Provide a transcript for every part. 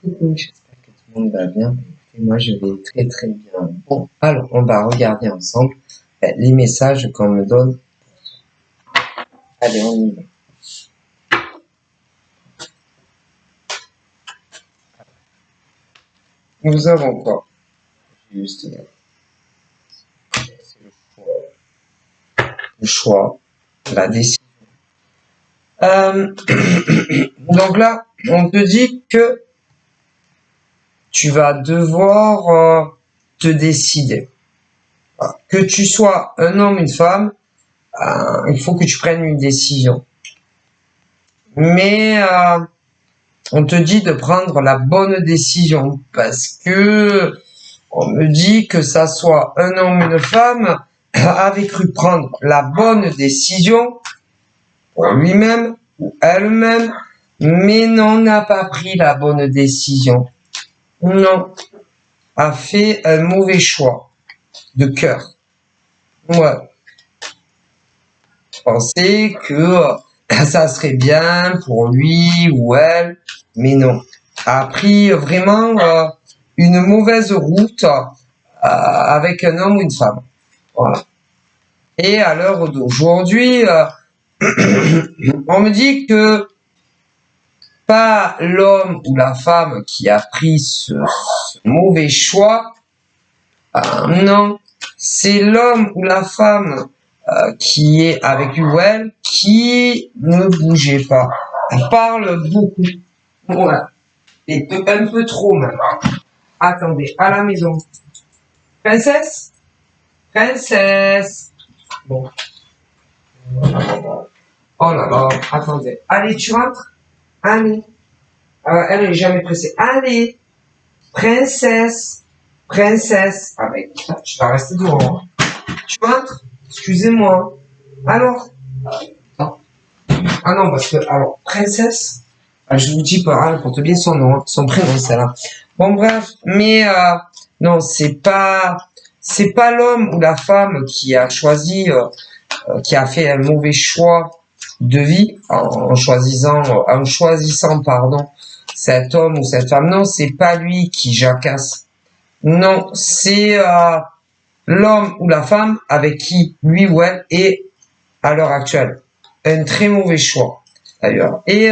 Coucou, j'espère que tout le monde va bien. Et moi, je vais très très bien. Bon, alors, on va regarder ensemble les messages qu'on me donne. Allez, on y va. Nous avons quoi? Juste, c'est le choix, la décision. Donc là, on te dit que tu vas devoir te décider. Que tu sois un homme, une femme, il faut que tu prennes une décision. Mais on te dit de prendre la bonne décision parce que on me dit que ça soit un homme ou une femme avait cru prendre la bonne décision pour lui-même ou elle-même, mais n'a pas pris la bonne décision. Non, a fait un mauvais choix de cœur. Ouais. Je pensais que ça serait bien pour lui ou elle, mais non. A pris vraiment une mauvaise route avec un homme ou une femme. Voilà. Et à l'heure d'aujourd'hui, on me dit que pas l'homme ou la femme qui a pris ce mauvais choix, non, c'est l'homme ou la femme qui est avec lui ou elle qui ne bougeait pas. Elle parle beaucoup. Voilà. Et un peu trop même. Attendez, à la maison. Princesse? Princesse? Bon. Oh là là, attendez. Allez, tu rentres? Allez. Elle n'est jamais pressée. Allez. Princesse. Princesse. Ah ben, tu vas rester dehors. Tu rentres? Excusez-moi. Alors? Non. Ah non, parce que, alors, princesse, je vous dis pas, elle porte bien son nom, hein, son prénom, celle-là. Bon, bref, mais, non, c'est pas l'homme ou la femme qui a choisi, qui a fait un mauvais choix de vie en choisissant, pardon, cet homme ou cette femme. Non, c'est pas lui qui jacasse. Non, c'est, l'homme ou la femme avec qui lui ou elle est à l'heure actuelle. Un très mauvais choix, d'ailleurs. Et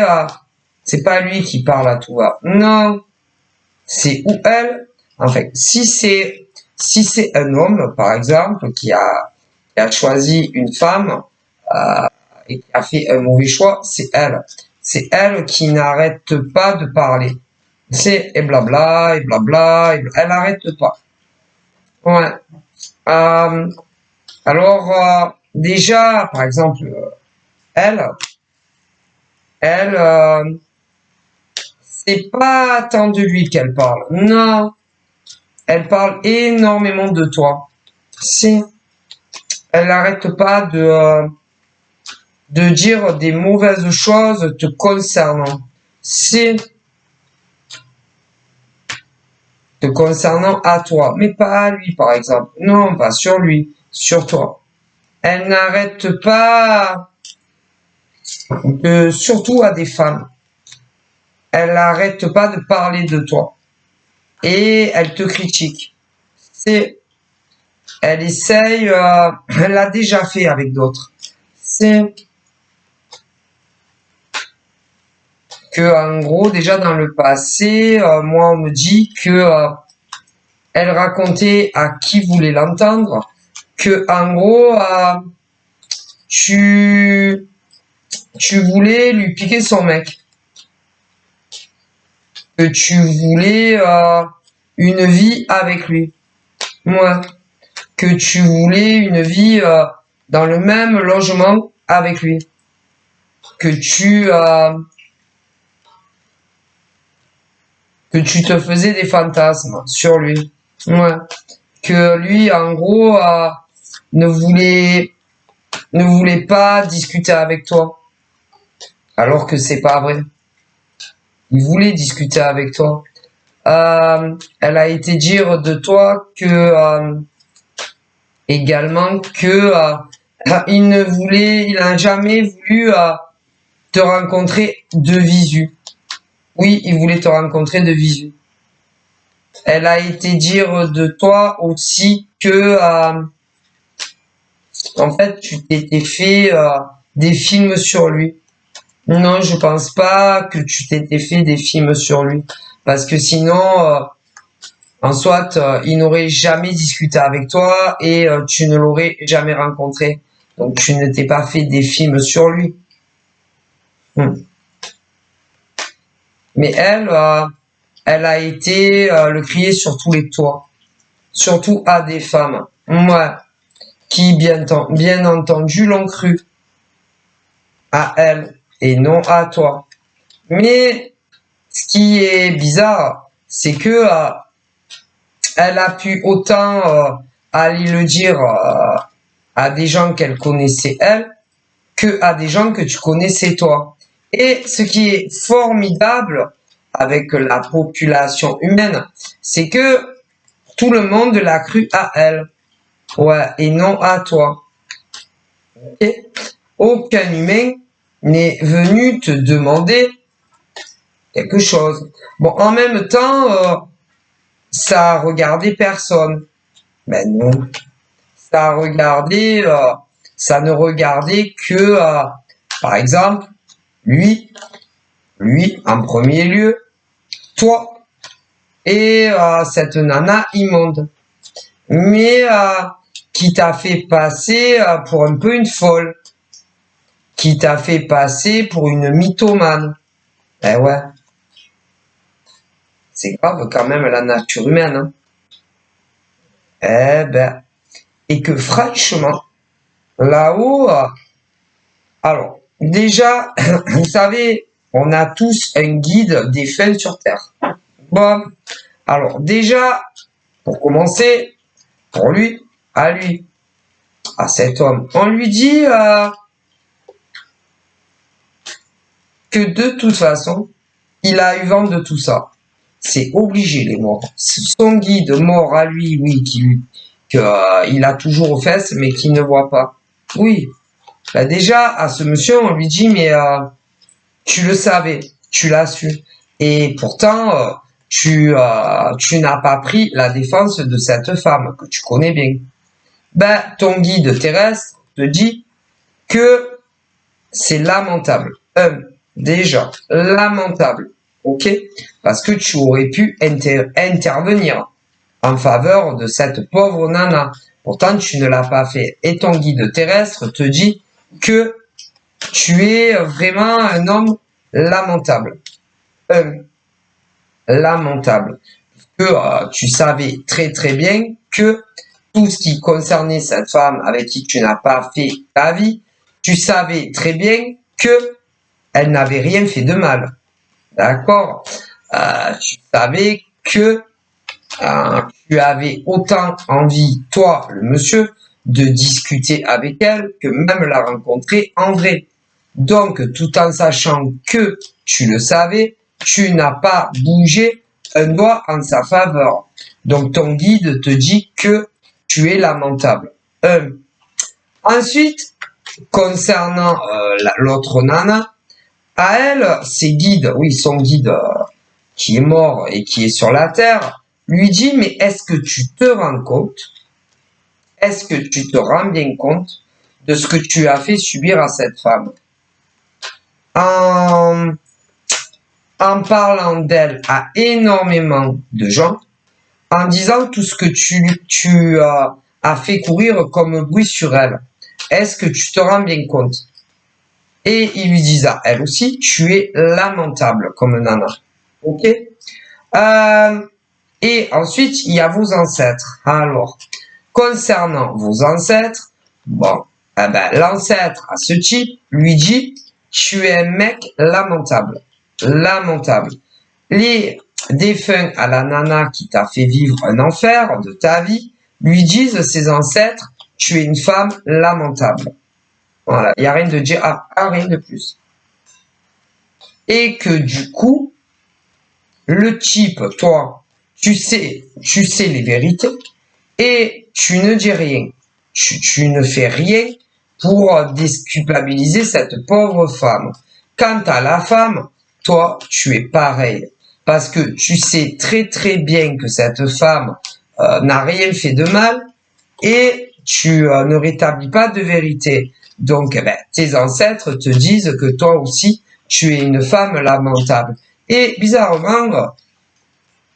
c'est pas lui qui parle à tout va. Non, c'est ou elle. En fait, si c'est un homme, par exemple, qui a choisi une femme et qui a fait un mauvais choix, c'est elle. C'est elle qui n'arrête pas de parler. C'est et blabla, et blabla, elle n'arrête pas. Ouais. Alors, déjà, par exemple, elle, c'est pas tant de lui qu'elle parle. Non, elle parle énormément de toi. Elle n'arrête pas de dire des mauvaises choses te concernant. Te concernant à toi, mais pas à lui, par exemple. Non, pas sur lui, sur toi. Elle n'arrête pas surtout à des femmes. Elle n'arrête pas de parler de toi. Et elle te critique. Elle essaye, elle l'a déjà fait avec d'autres. C'est que, en gros, déjà dans le passé, moi, on me dit que elle racontait à qui voulait l'entendre que, en gros, tu voulais lui piquer son mec. Que tu voulais une vie avec lui. Moi. Que tu voulais une vie dans le même logement avec lui. Que tu te faisais des fantasmes sur lui. Ouais. Que lui, en gros, ne voulait pas discuter avec toi. Alors que c'est pas vrai. Il voulait discuter avec toi. Elle a été dire de toi que également que il n'a jamais voulu te rencontrer de visu. Oui, il voulait te rencontrer de visu. Elle a été dire de toi aussi que, en fait, tu t'étais fait des films sur lui. Non, je pense pas que tu t'étais fait des films sur lui. Parce que sinon, en soit, il n'aurait jamais discuté avec toi et tu ne l'aurais jamais rencontré. Donc, tu ne t'es pas fait des films sur lui. Mais elle a été le crier sur tous les toits. Surtout à des femmes. Moi, qui bien entendu l'ont cru. À elle et non à toi. Mais ce qui est bizarre, c'est que elle a pu autant aller le dire à des gens qu'elle connaissait elle, que à des gens que tu connaissais toi. Et ce qui est formidable avec la population humaine, c'est que tout le monde l'a cru à elle. Ouais, et non à toi. Okay. Aucun humain n'est venu te demander quelque chose. Bon, en même temps, ça a regardé personne. Mais non. Ça a regardé, ça ne regardait que, par exemple, lui en premier lieu, toi et cette nana immonde. Mais qui t'a fait passer pour un peu une folle. Qui t'a fait passer pour une mythomane. Eh ouais. C'est grave quand même la nature humaine. Hein. Eh ben. Et que franchement, là-haut, alors, déjà, vous savez, on a tous un guide des fins sur Terre. Bon, alors déjà, pour commencer, pour lui, à cet homme, on lui dit que de toute façon, il a eu vent de tout ça. C'est obligé, les morts. Son guide mort à lui, oui, il a toujours aux fesses, mais qui ne voit pas. Oui. Bah déjà, à ce monsieur, on lui dit, mais tu le savais, tu l'as su. Et pourtant, tu n'as pas pris la défense de cette femme que tu connais bien. Ben, ton guide terrestre te dit que c'est lamentable. Déjà, lamentable. Ok? Parce que tu aurais pu intervenir en faveur de cette pauvre nana. Pourtant, tu ne l'as pas fait. Et ton guide terrestre te dit que tu es vraiment un homme lamentable. Lamentable. Que tu savais très très bien que tout ce qui concernait cette femme avec qui tu n'as pas fait ta vie, tu savais très bien que elle n'avait rien fait de mal. D'accord? Tu savais que tu avais autant envie, toi, le monsieur, de discuter avec elle que même la rencontrer en vrai. Donc, tout en sachant que tu le savais, tu n'as pas bougé un doigt en sa faveur. Donc, ton guide te dit que tu es lamentable. Ensuite, concernant l'autre nana, à elle, ses guides, oui, son guide qui est mort et qui est sur la terre, lui dit, mais est-ce que tu te rends compte, est-ce que tu te rends bien compte de ce que tu as fait subir à cette femme? En parlant d'elle à énormément de gens, en disant tout ce que tu as fait courir comme bruit sur elle. Est-ce que tu te rends bien compte? Et il lui disent à elle aussi, tu es lamentable comme nana. Ok? Et ensuite, il y a vos ancêtres. Alors, concernant vos ancêtres, bon, eh ben, l'ancêtre à ce type lui dit, tu es un mec lamentable. Lamentable. Les défunts à la nana qui t'a fait vivre un enfer de ta vie lui disent, ses ancêtres, tu es une femme lamentable. Voilà, il n'y a rien de dire, rien de plus. Et que du coup, le type, toi, tu sais les vérités et tu ne dis rien. Tu ne fais rien pour déculpabiliser cette pauvre femme. Quant à la femme, toi, tu es pareil. Parce que tu sais très très bien que cette femme n'a rien fait de mal et tu ne rétablis pas de vérité. Donc, tes ancêtres te disent que toi aussi, tu es une femme lamentable. Et bizarrement,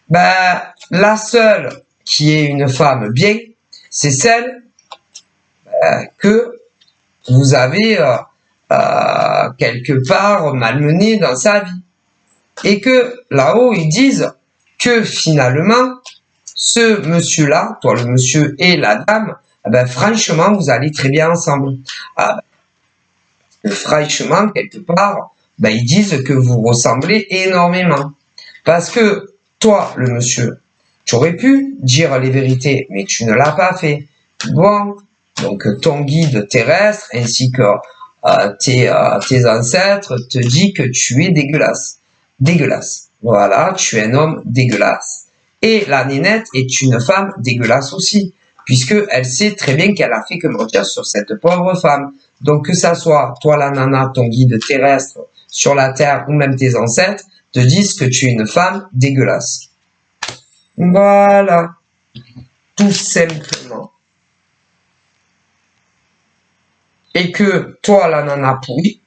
la seule qui est une femme bien, c'est celle que vous avez quelque part malmenée dans sa vie. Et que là-haut, ils disent que finalement, ce monsieur-là, toi le monsieur et la dame, franchement, vous allez très bien ensemble. Franchement, quelque part, ils disent que vous ressemblez énormément. Parce que toi, le monsieur, tu aurais pu dire les vérités, mais tu ne l'as pas fait. Bon, donc ton guide terrestre ainsi que tes ancêtres te dit que tu es dégueulasse. Dégueulasse. Voilà, tu es un homme dégueulasse. Et la nénette est une femme dégueulasse aussi, puisque elle sait très bien qu'elle a fait que mentir sur cette pauvre femme. Donc que ça soit toi la nana, ton guide terrestre sur la terre ou même tes ancêtres, te disent que tu es une femme dégueulasse. Voilà. Tout simplement. Et que toi, la nana pourrie,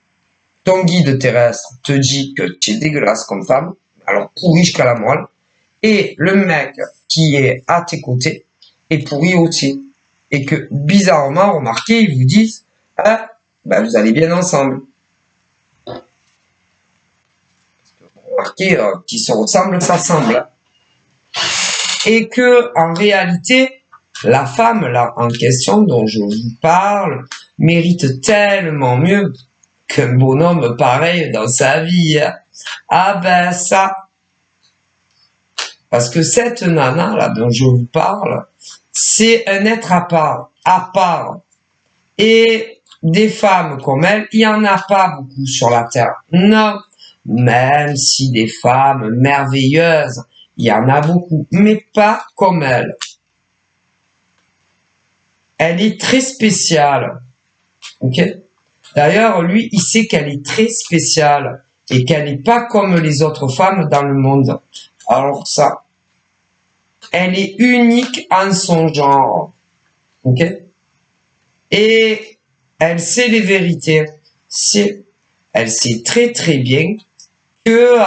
ton guide terrestre te dit que tu es dégueulasse comme femme, alors pourri jusqu'à la moelle, et le mec qui est à tes côtés est pourri aussi. Et que bizarrement, remarquez, ils vous disent, vous allez bien ensemble. Remarquez qu'ils se ressemblent, ça semble. Et que en réalité, la femme là en question dont je vous parle mérite tellement mieux qu'un bonhomme pareil dans sa vie. Ça. Parce que cette nana là dont je vous parle, c'est un être à part. Et des femmes comme elle, il n'y en a pas beaucoup sur la terre. Non, même si des femmes merveilleuses, il y en a beaucoup, mais pas comme elle. Elle est très spéciale. Ok? D'ailleurs, lui, il sait qu'elle est très spéciale et qu'elle n'est pas comme les autres femmes dans le monde. Alors ça, elle est unique en son genre. Ok? Et elle sait les vérités. Elle sait très très bien que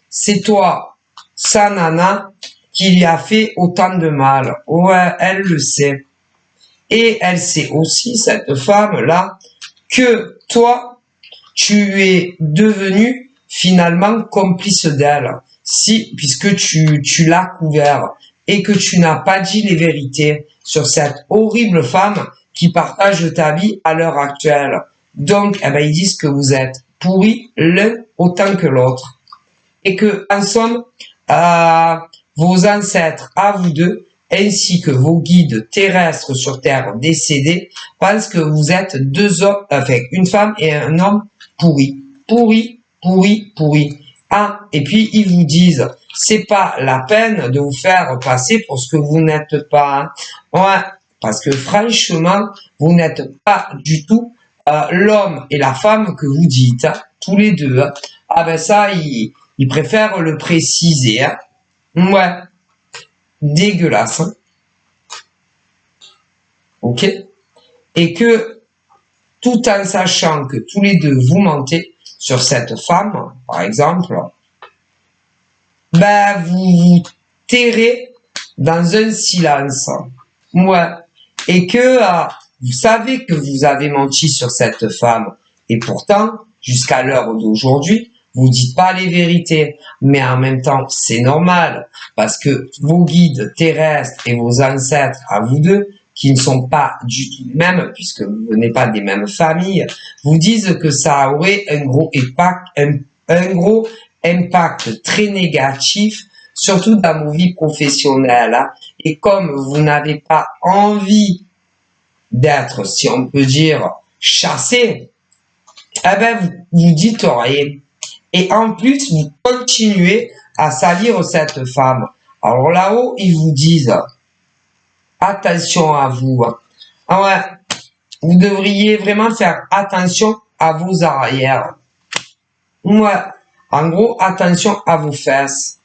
c'est toi, sa nana, qui lui a fait autant de mal. Ouais, elle le sait. Et elle sait aussi, cette femme-là, que toi, tu es devenu finalement complice d'elle. Puisque tu l'as couvert et que tu n'as pas dit les vérités sur cette horrible femme qui partage ta vie à l'heure actuelle. Donc, ils disent que vous êtes pourris l'un autant que l'autre. Et que, en somme, vos ancêtres à vous deux, ainsi que vos guides terrestres sur Terre décédés, pensent que vous êtes deux hommes, une femme et un homme pourris. Pourris. Et puis ils vous disent, c'est pas la peine de vous faire passer pour ce que vous n'êtes pas. Ouais, parce que franchement, vous n'êtes pas du tout l'homme et la femme que vous dites, tous les deux. Ça, ils préfèrent le préciser. Ouais, dégueulasse. Ok? Et que, tout en sachant que tous les deux vous mentez sur cette femme, par exemple, vous vous tairez dans un silence. Ouais. Et que vous savez que vous avez menti sur cette femme. Et pourtant, jusqu'à l'heure d'aujourd'hui, vous dites pas les vérités. Mais en même temps, c'est normal. Parce que vos guides terrestres et vos ancêtres à vous deux, qui ne sont pas du tout les mêmes, puisque vous venez pas des mêmes familles, vous disent que ça aurait un gros impact très négatif, surtout dans vos vies professionnelles. Et comme vous n'avez pas envie d'être, si on peut dire, chassé, vous dites rien. Et en plus, vous continuez à salir cette femme. Alors là-haut, ils vous disent, attention à vous. Vous devriez vraiment faire attention à vos arrières. Ouais. En gros, attention à vos fesses.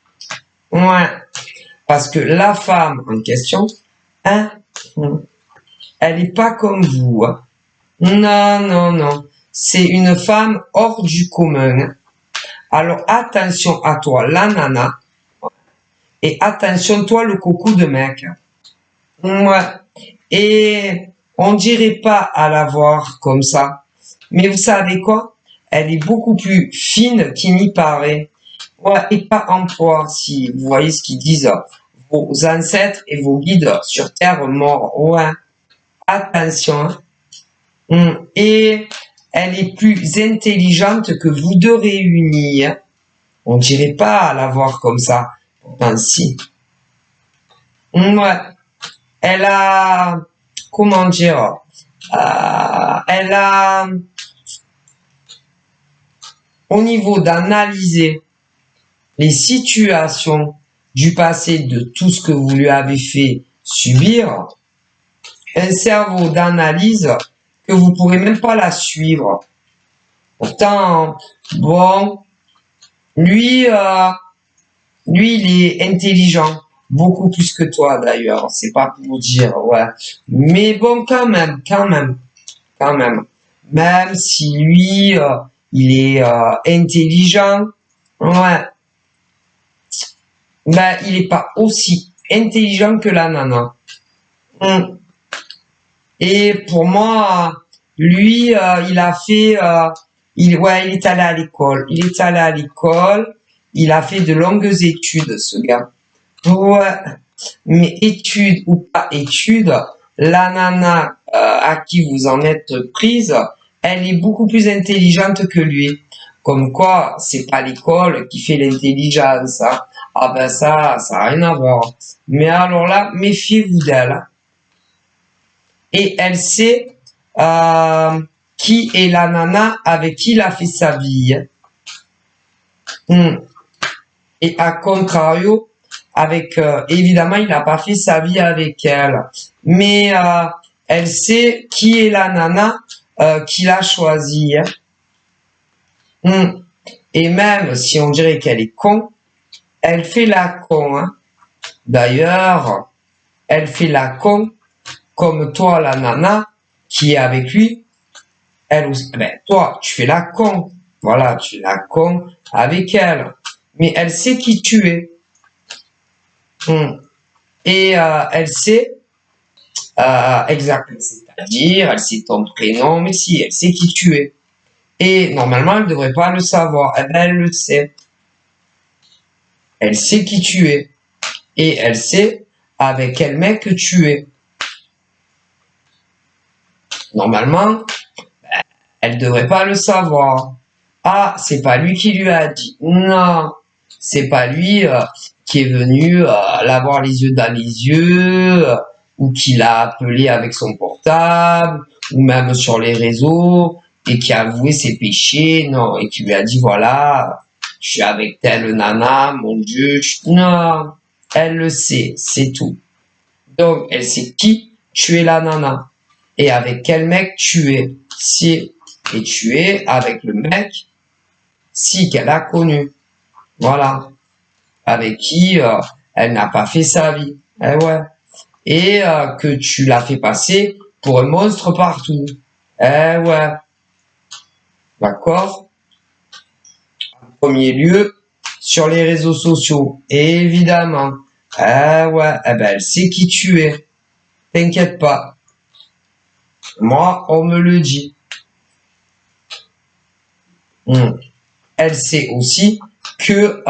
Ouais. Parce que la femme en question, hein, elle est pas comme vous. Hein. Non, non, non. C'est une femme hors du commun. Alors attention à toi, la nana. Et attention, toi, le coucou de mec. Ouais. Et on dirait pas à la voir comme ça. Mais vous savez quoi? Elle est beaucoup plus fine qu'il n'y paraît. Ouais, et pas en poids, si vous voyez ce qu'ils disent. Vos ancêtres et vos guides sur Terre morts. Ouais. Attention. Et elle est plus intelligente que vous deux réunis. On dirait pas la voir comme ça. Pourtant, si. Ouais. Elle a, comment dire, elle a, au niveau d'analyser les situations du passé de tout ce que vous lui avez fait subir, un cerveau d'analyse que vous pourrez même pas la suivre. Pourtant, bon, lui, il est intelligent, beaucoup plus que toi d'ailleurs. C'est pas pour dire, ouais. Mais bon, quand même. Même si lui, il est intelligent, ouais. Ben, il est pas aussi intelligent que la nana. Et pour moi, lui, il a fait, il est allé à l'école. Il a fait de longues études, ce gars. Ouais. Mais études ou pas études, la nana à qui vous en êtes prise, elle est beaucoup plus intelligente que lui. Comme quoi, c'est pas l'école qui fait l'intelligence. Hein. Ah ben ça a rien à voir. Mais alors là, méfiez-vous d'elle. Et elle sait qui est la nana avec qui il a fait sa vie. Et à contrario, avec évidemment, il n'a pas fait sa vie avec elle, mais elle sait qui est la nana qu'il a choisie. Et même si on dirait qu'elle est con, elle fait la con. Hein. D'ailleurs, elle fait la con comme toi, la nana qui est avec lui. Elle aussi, ben, toi, tu fais la con. Voilà, tu fais la con avec elle. Mais elle sait qui tu es. Et elle sait exactement, c'est-à-dire, elle sait ton prénom, mais si, elle sait qui tu es. Et normalement, elle ne devrait pas le savoir. Eh ben, elle le sait. Elle sait qui tu es. Et elle sait avec quel mec que tu es. Normalement, elle ne devrait pas le savoir. Ah, c'est pas lui qui lui a dit. Non, c'est pas lui qui est venu l'avoir les yeux dans les yeux, ou qui l'a appelé avec son portable, ou même sur les réseaux, et qui a avoué ses péchés, non, et qui lui a dit, voilà, je suis avec telle nana, mon Dieu, non, elle le sait, c'est tout. Donc, elle sait qui tu es la nana, et avec quel mec tu es, si, et tu es avec le mec, si, qu'elle a connu, voilà, avec qui elle n'a pas fait sa vie, eh ouais. Et que tu l'as fait passer pour un monstre partout. Eh ouais. D'accord? En premier lieu, sur les réseaux sociaux. Évidemment. Eh ouais. Eh ben, elle sait qui tu es. T'inquiète pas. Moi, on me le dit. Elle sait aussi que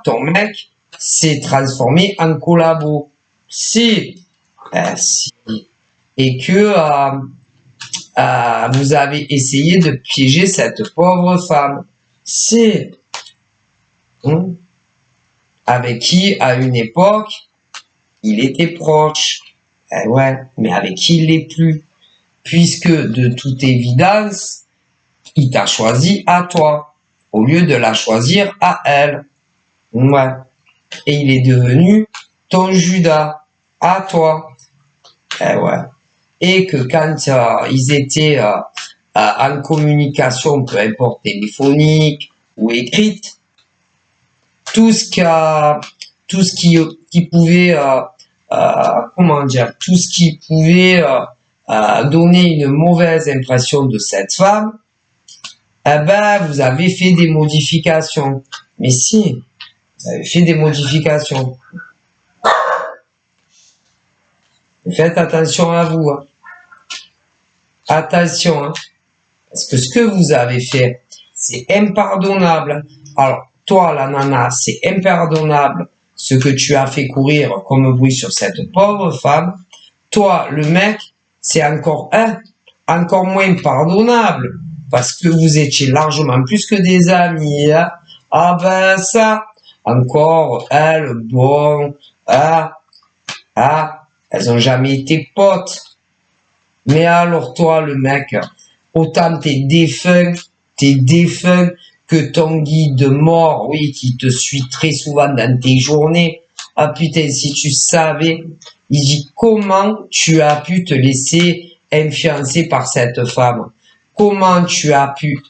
ton mec s'est transformé en collabo. Si. Si. Et que vous avez essayé de piéger cette pauvre femme. C'est avec qui, à une époque, il était proche. Eh ouais, mais avec qui il l'est plus. Puisque, de toute évidence, il t'a choisi à toi, au lieu de la choisir à elle. Ouais. Et il est devenu ton Judas, à toi. Eh ouais. Et que quand ils étaient en communication, peu importe téléphonique ou écrite, tout ce qui pouvait, comment dire, tout ce qui pouvait donner une mauvaise impression de cette femme, eh ben, vous avez fait des modifications. Mais si, vous avez fait des modifications. Faites attention à vous. Hein. Attention. Hein. Parce que ce que vous avez fait, c'est impardonnable. Alors, toi, la nana, c'est impardonnable ce que tu as fait courir comme bruit sur cette pauvre femme. Toi, le mec, c'est encore moins pardonnable. Parce que vous étiez largement plus que des amis. Hein. Ah ben ça, encore, elle, bon, elles ont jamais été potes. Mais alors toi, le mec, autant t'es défunt que ton guide mort, oui, qui te suit très souvent dans tes journées. Ah putain, si tu savais, il dit comment tu as pu te laisser influencer par cette femme. Comment tu as pu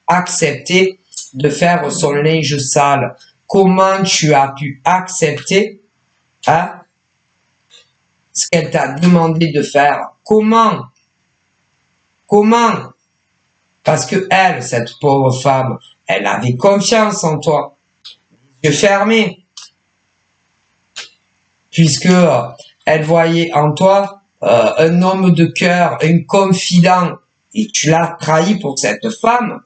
accepter de faire son linge sale. Comment tu as pu accepter ce qu'elle t'a demandé de faire. Comment? Parce que elle, cette pauvre femme, elle avait confiance en toi. Les yeux fermés. Puisque elle voyait en toi un homme de cœur, un confident. Et tu l'as trahi pour cette femme.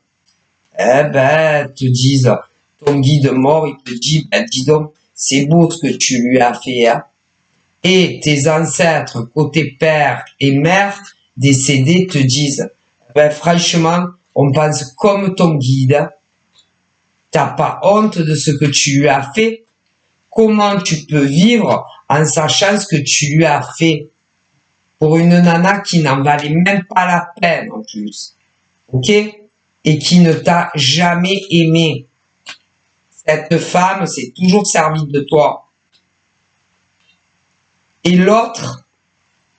Eh ben, te disent, ton guide mort, il te dit, ben dis donc, c'est beau ce que tu lui as fait, hein. Et tes ancêtres, côté père et mère, décédés, te disent, ben franchement, on pense comme ton guide, t'as pas honte de ce que tu lui as fait, comment tu peux vivre en sachant ce que tu lui as fait pour une nana qui n'en valait même pas la peine en plus, ok? Et qui ne t'a jamais aimé. Cette femme s'est toujours servie de toi. Et l'autre,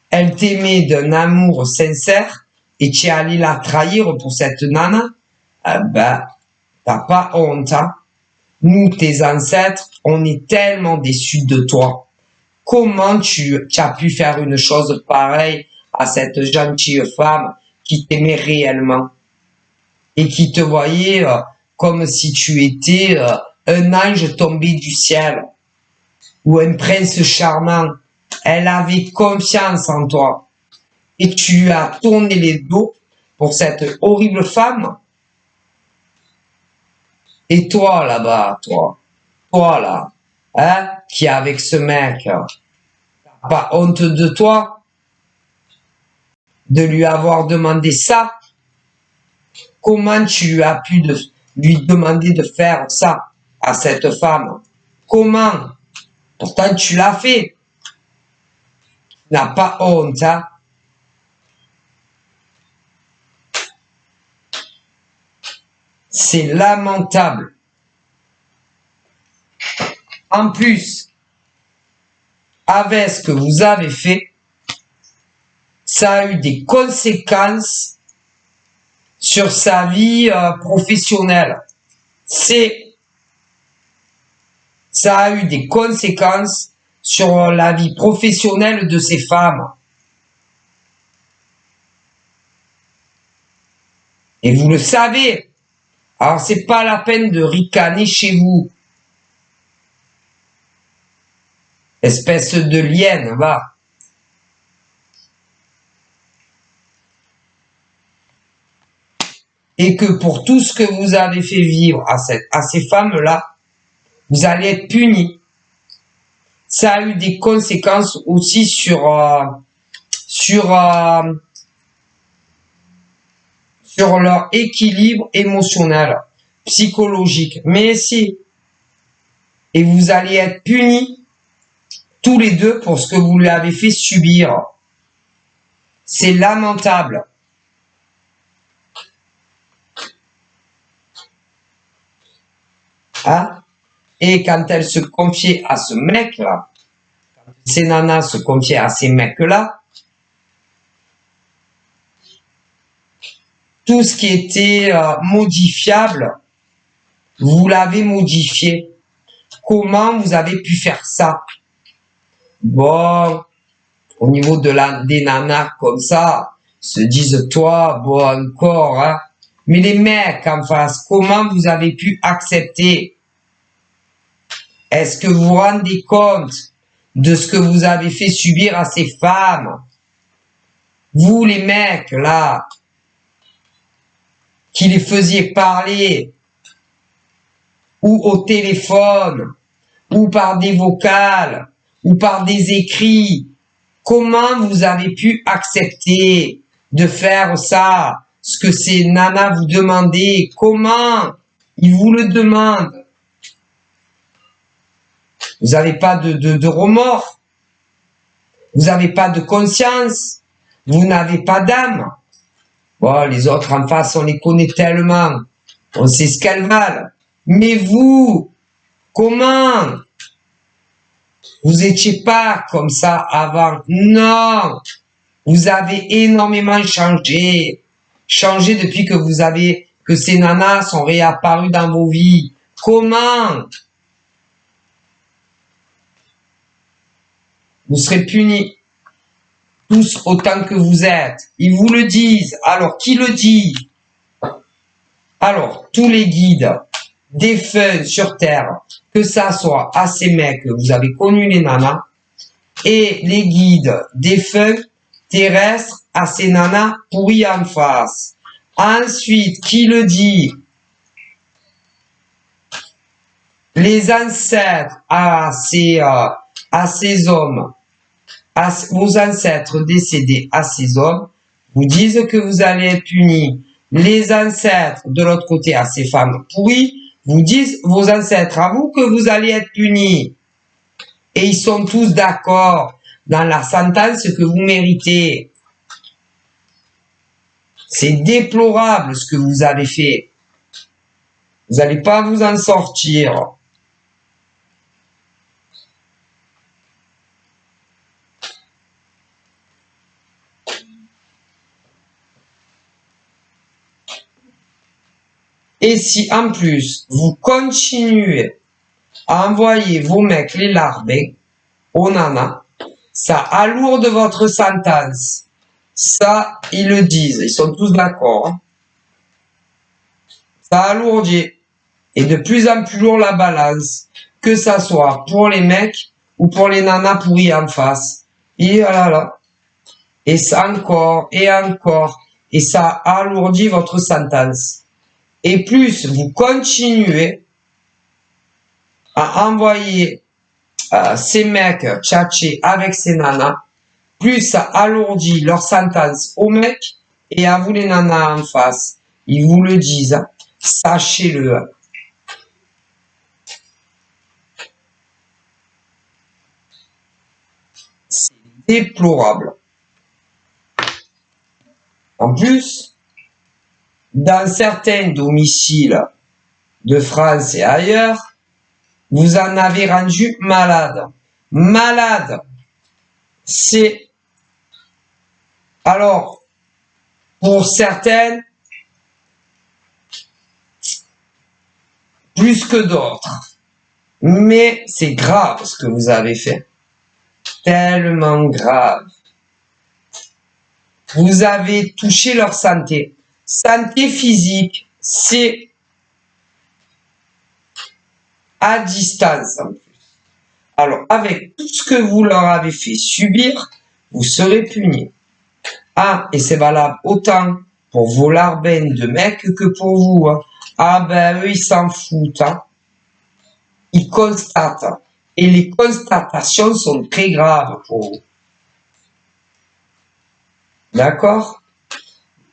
elle t'aimait d'un amour sincère et tu es allé la trahir pour cette nana, ben, t'as pas honte, hein? Nous, tes ancêtres, on est tellement déçus de toi. Comment tu as pu faire une chose pareille à cette gentille femme qui t'aimait réellement et qui te voyait comme si tu étais un ange tombé du ciel ou un prince charmant. Elle avait confiance en toi et tu lui as tourné les dos pour cette horrible femme. Et toi là-bas, toi là, hein, qui est avec ce mec, t'as pas honte de toi de lui avoir demandé ça? Comment tu lui as pu lui demander de faire ça à cette femme? Comment? Pourtant tu l'as fait. Tu n'as pas honte, hein? C'est lamentable. En plus, avec ce que vous avez fait, ça a eu des conséquences sur sa vie professionnelle. Ça a eu des conséquences sur la vie professionnelle de ces femmes. Et vous le savez. Alors c'est pas la peine de ricaner chez vous. Espèce de lienne, va. Et que pour tout ce que vous avez fait vivre à ces femmes-là, vous allez être punis. Ça a eu des conséquences aussi sur leur équilibre émotionnel, psychologique. Mais si. Et vous allez être punis tous les deux pour ce que vous lui avez fait subir. C'est lamentable. Hein? Et quand elle se confiait à ce mec-là, ces nanas se confiaient à ces mecs-là, tout ce qui était modifiable, Vous l'avez modifié. Comment vous avez pu faire ça? Bon, au niveau des nanas comme ça, se disent toi, bon encore, hein. Mais les mecs en face, comment vous avez pu accepter? Est-ce que vous vous rendez compte de ce que vous avez fait subir à ces femmes? Vous les mecs là, qui les faisiez parler, ou au téléphone, ou par des vocales, ou par des écrits, comment vous avez pu accepter de faire ça, ce que ces nanas vous demandaient? Comment ils vous le demandent? Vous n'avez pas de remords, vous n'avez pas de conscience, vous n'avez pas d'âme. Bon, les autres en face, on les connaît tellement, on sait ce qu'elles valent. Mais vous, comment? Vous étiez pas comme ça avant. Non, vous avez énormément changé. Changé depuis que ces nanas sont réapparues dans vos vies. Comment? Vous serez punis. Tous autant que vous êtes. Ils vous le disent. Alors, qui le dit? Alors, tous les guides défunts sur Terre, que ça soit à ces mecs, vous avez connu les nanas, et les guides défunts terrestres à ces nanas pourries en face. Ensuite, qui le dit? Les ancêtres à ces hommes, vos ancêtres décédés à ces hommes, vous disent que vous allez être punis. Les ancêtres de l'autre côté à ces femmes pourries, vous disent vos ancêtres à vous que vous allez être punis. Et ils sont tous d'accord dans la sentence que vous méritez. C'est déplorable ce que vous avez fait. Vous n'allez pas vous en sortir. Et si en plus, vous continuez à envoyer vos mecs les larbins aux nanas, ça alourde votre sentence. Ça, ils le disent, ils sont tous d'accord. Hein. Ça alourdit. Et de plus en plus lourd la balance, que ça soit pour les mecs ou pour les nanas pourries en face. Et là là. Et ça encore, et encore. Et ça alourdit votre sentence. Et plus vous continuez à envoyer ces mecs tchatcher avec ces nanas, plus ça alourdit leur sentence aux mecs et à vous les nanas en face. Ils vous le disent, hein. Sachez-le. C'est déplorable. En plus, dans certains domiciles de France et ailleurs, vous en avez rendu malade. Malade. C'est... Alors, pour certaines, plus que d'autres. Mais c'est grave ce que vous avez fait. Tellement grave. Vous avez touché leur santé. Santé physique, c'est à distance en plus. Alors, avec tout ce que vous leur avez fait subir, vous serez punis. Ah, et c'est valable autant pour vos larbins de mecs que pour vous. Hein. Ah ben, eux, ils s'en foutent. Hein. Ils constatent. Et les constatations sont très graves pour vous. D'accord?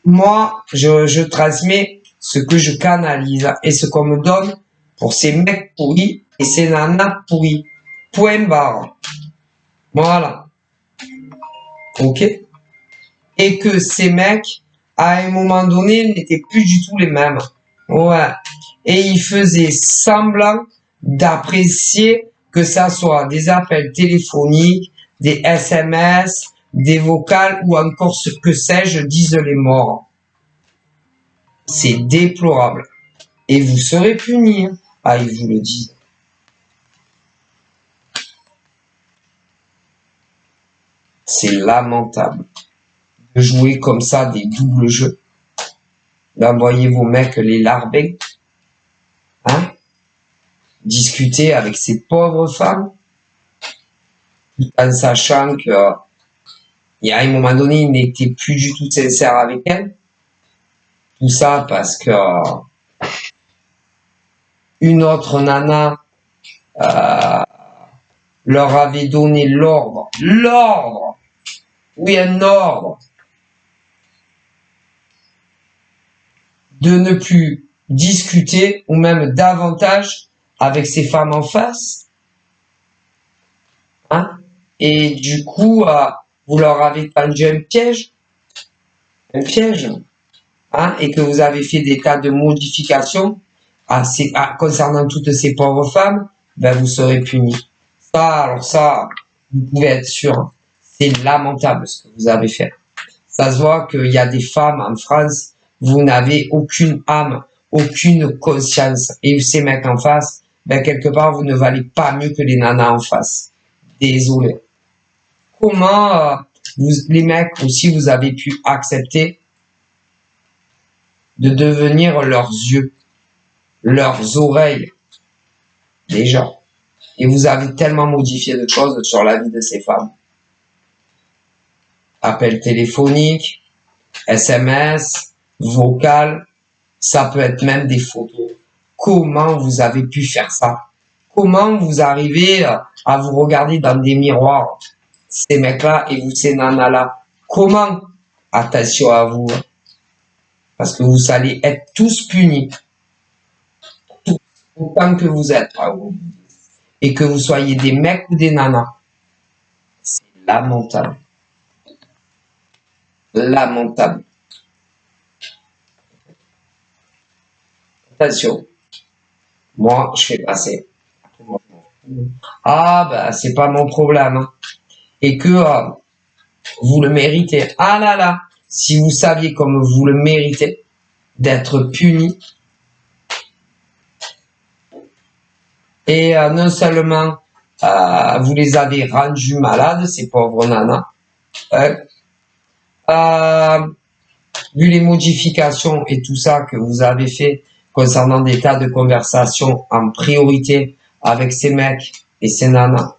Moi, je transmets ce que je canalise et ce qu'on me donne pour ces mecs pourris et ces nanas pourris. Point barre. Voilà. Ok? Et que ces mecs, à un moment donné, n'étaient plus du tout les mêmes. Ouais. Et ils faisaient semblant d'apprécier que ça soit des appels téléphoniques, des SMS, des vocales ou encore ce que sais-je disent les morts. C'est déplorable. et vous serez puni. Ah, ils vous le disent. C'est lamentable de jouer comme ça des doubles jeux, d'envoyer vos mecs les larbins, hein, discuter avec ces pauvres femmes, en sachant que il y a un moment donné, il n'était plus du tout sincère avec elles. Tout ça parce que une autre nana leur avait donné l'ordre, oui, un ordre, de ne plus discuter ou même davantage avec ces femmes en face. Hein? Et du coup, vous leur avez tendu un piège, hein? Et que vous avez fait des tas de modifications concernant toutes ces pauvres femmes, ben vous serez punis. Alors ça, vous pouvez être sûr, c'est lamentable ce que vous avez fait. Ça se voit qu'il y a des femmes en France, vous n'avez aucune âme, aucune conscience. Et ces mecs en face, ben quelque part, vous ne valez pas mieux que les nanas en face. Désolé. Comment les mecs aussi, vous avez pu accepter de devenir leurs yeux, leurs oreilles, déjà. Et vous avez tellement modifié de choses sur la vie de ces femmes. Appel téléphonique, SMS, vocal, ça peut être même des photos. Comment vous avez pu faire ça? Comment vous arrivez à vous regarder dans des miroirs, ces mecs-là et vous, ces nanas-là? Comment? Attention à vous. Parce que vous allez être tous punis. Autant que vous êtes. Et que vous soyez des mecs ou des nanas. C'est lamentable. Lamentable. Attention. Moi, je fais passer. Ah, ben, c'est pas mon problème. Hein. Et que vous le méritez. Ah là là, si vous saviez comme vous le méritez d'être puni. Et non seulement vous les avez rendus malades, ces pauvres nanas, vu les modifications et tout ça que vous avez fait concernant des tas de conversations en priorité avec ces mecs et ces nanas,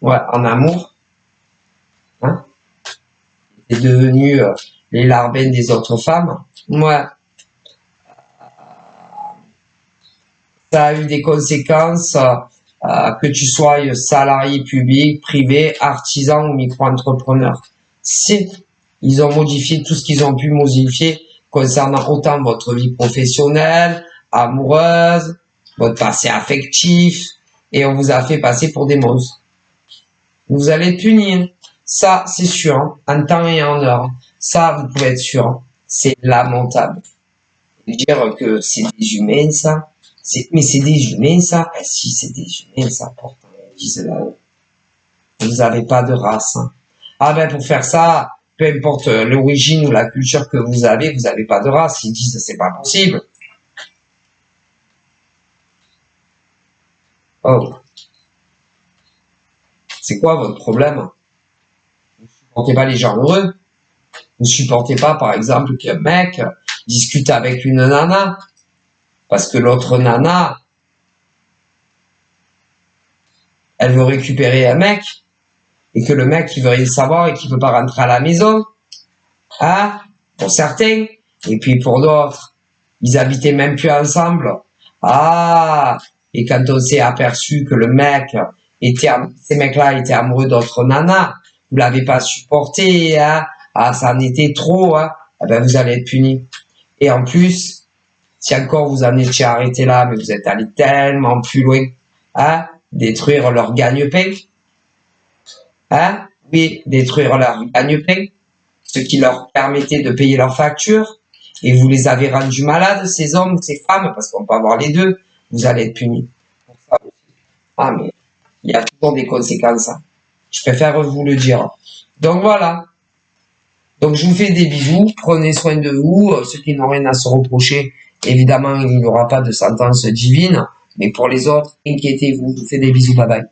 ouais, en amour, hein, c'est devenu les larbins des autres femmes, ouais, ça a eu des conséquences, que tu sois salarié public, privé, artisan ou micro-entrepreneur. Ils ont modifié tout ce qu'ils ont pu modifier concernant autant votre vie professionnelle, amoureuse, votre passé affectif, et on vous a fait passer pour des monstres. Vous allez être punis. Ça, c'est sûr, hein, en temps et en heure. Ça, vous pouvez être sûr. Hein. C'est lamentable. Dire que c'est des humains, ça. Mais c'est des humains, ça. Eh, si, c'est des humains, ça. Pourtant, ils disent là. Vous n'avez pas de race. Hein. Ah ben, pour faire ça, peu importe l'origine ou la culture que vous avez pas de race. Ils disent c'est pas possible. Oh. C'est quoi votre problème? Vous ne supportez pas les gens heureux? Vous ne supportez pas, par exemple, qu'un mec discute avec une nana? Parce que l'autre nana, elle veut récupérer un mec, et que le mec, il veut rien savoir et qu'il veut pas rentrer à la maison. Hein? Pour certains. Et puis pour d'autres, ils habitaient même plus ensemble. Ah! Et quand on s'est aperçu que le mec ces mecs-là étaient amoureux d'autres nanas, vous l'avez pas supporté, hein? Ah, ça en était trop, hein? Eh ben, vous allez être puni. Et en plus, si encore vous en étiez arrêté là, mais vous êtes allé tellement plus loin, hein? Détruire leur gagne-pain. Hein? Oui, détruire leur gagne-pain, ce qui leur permettait de payer leurs factures, et vous les avez rendus malades, ces hommes, ces femmes, parce qu'on peut avoir les deux, vous allez être punis. Pour ça aussi. Ah, mais il y a toujours des conséquences. Hein. Je préfère vous le dire. Donc voilà. Donc je vous fais des bisous, prenez soin de vous, ceux qui n'ont rien à se reprocher, Évidemment, il n'y aura pas de sentence divine, mais pour les autres, inquiétez-vous, je vous fais des bisous, bye bye.